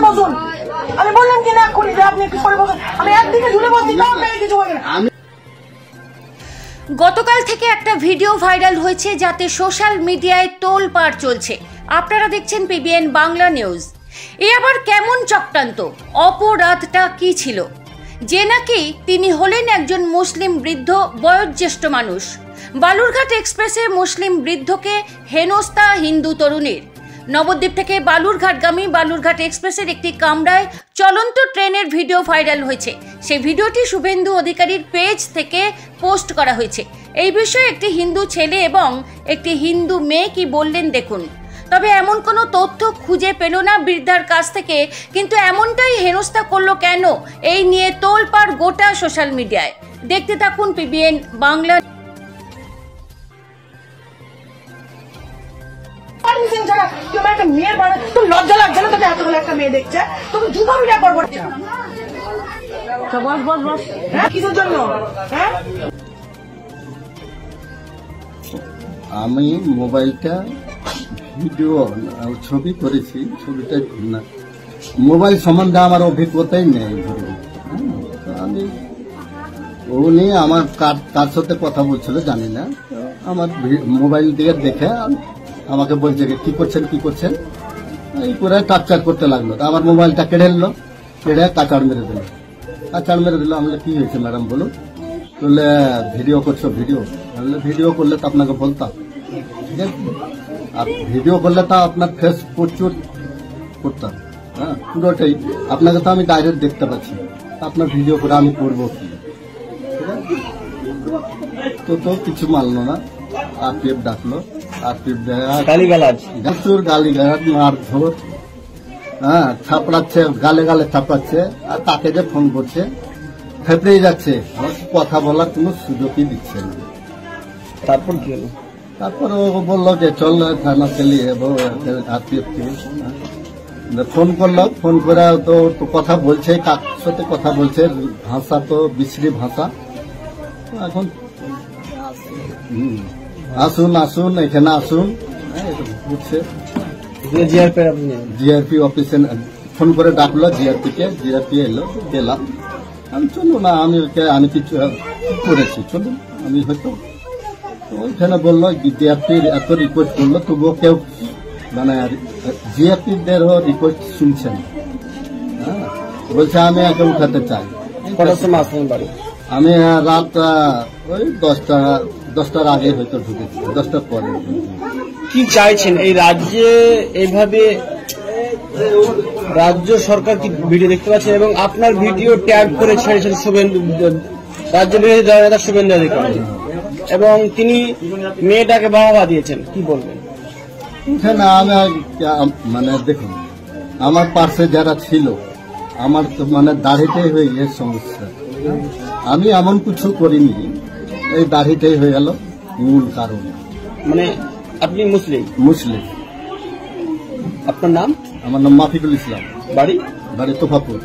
সরে বসুন। আমি বললাম কি না এক্ষুনি যে আপনি একটু সরে বসুন, আমি একদিকে ঝুলে বসছি তাও আপনাকে কিছু বলবেন না। গতকাল থেকে একটা ভিডিও ভাইরাল হয়েছে যাতে সোশ্যাল মিডিয়ায় তোলপাড় চলছে। আপনারা দেখছেন পিবিএন বাংলা নিউজ। এ আবার কেমন চক্রান্ত? অপরাধটা কি ছিল? যে নাকি তিনি হলেন একজন মুসলিম বৃদ্ধ, বয়োজ্যেষ্ঠ মানুষ। বালুরঘাট এক্সপ্রেসে মুসলিম বৃদ্ধকে হেনস্থা হিন্দু তরুণীর। নবদ্বীপ থেকে বালুরঘাটগামী বালুরঘাট এক্সপ্রেসের একটি কামরায় চলন্ত ট্রেনের ভিডিও ভাইরাল হয়েছে। সেই ভিডিওটি শুভেন্দু অধিকারীর পেজ থেকে পোস্ট করা হয়েছে। এই বিষয়ে একটি হিন্দু ছেলে এবং একটি হিন্দু মেয়ে কি বললেন দেখুন। তবে এমন কোনো তথ্য খুঁজে পেল না বৃদ্ধার কাছ থেকে, কিন্তু এমনটাই হেনস্থা করলো কেন, এই নিয়ে তোলপাড় গোটা সোশ্যাল মিডিয়ায়। দেখতে থাকুন পিবিএন বাংলা। একটা মেয়ের বাড়ি তো লজ্জা লাগছে না? তোকে এতগুলো একটা মেয়ে দেখছে, তোকে জুতো মিডিয়া করবো। বস বস বস, কিসের জন্য? হ্যাঁ, আমি মোবাইলটা ভিডিও ছবি করেছি, ছবিটা না মোবাইল সম্বন্ধে আমার অভিজ্ঞতাই নেই। আমি উনি আমার কার সাথে কথা বলছিল জানি না, আমার মোবাইল দিয়ে দেখে আমাকে বলছে কি করছেন কি করছেন, এই করে টার্চার করতে লাগলো। আমার মোবাইলটা কেড়ে নিল, কেড়ে কাচাড় মেরে দিল। আমরা কি হয়েছে ম্যাডাম বলুন? বললে ভিডিও করছো, ভিডিও করলে তো আপনাকে বলতাম, ঠিক আছে? আর ভিডিও করলে তো আপনার ফেস প্রচুর করতাম, হ্যাঁ পুরোটাই। আপনাকে তো আমি ডাইরেক্ট দেখতে পাচ্ছি, আপনার ভিডিও করে আমি করবো কি? ঠিক আছে, তো কিছু মানলো না। আরপিএফ ডাকলো, আরপিএফ প্রচুর গালিগালাজ, মারধর, হ্যাঁ ছাপড়াচ্ছে, গালে গালে ছাপড়াচ্ছে। আর তাকে যে ফোন করছে ফেপড়ে যাচ্ছে, কথা বলার কোনো সুযোগই দিচ্ছে না। তারপর কি হলো? তারপর ও বললো যে চল থানা চালিয়ে আরপিএফ থেকে ফোন করলো। ফোন করে তো কথা বলছে, কার সাথে কথা বলছে, ভাষা তো বিশ্রী ভাষা। এখন আসুন আসুন এখানে আসুন বুঝছে। জিআরপি অফিসে ফোন করে ডাকলো, জিআরপি এলো, গেলাম। আমি চলো না, আমি কিছু করেছি, চলুন আমি হয়তো। ওইখানে বললো জিআরপির এত রিকোয়েস্ট করলো, তবুও কেউ মানে জিআরপিদেরও রিকোয়েস্ট শুনছেন। হ্যাঁ বলছে আমি একে উঠাতে চাই। আমি রাত ওই 10টার আগে হয়তো ঢুকেছি, 10টার পরে। কি চাইছেন এই রাজ্যে? এইভাবে রাজ্য সরকার কি ভিডিও দেখতে পাচ্ছেন এবং আপনার ভিডিও ট্যাগ করে ছেড়েছেন রাজ্য বিরোধী দলনেতা শুভেন্দু অধিকারী, এবং তিনি মেয়েটাকে বাবা দিয়েছেন, কি বলবেন? এখানে আমি মানে দেখুন, আমার পাশে যারা ছিল, আমার তো মানে দাড়িটাই হয়ে গিয়ে সমস্যা। আমি এমন কিছু করিনি, এই দাড়িটাই হয়ে গেল মূল কারণ। মানে আপনি মুসলিম? আপনার নাম? আমার নাম মাফিকুল ইসলাম। বাড়ি তোফাপুর।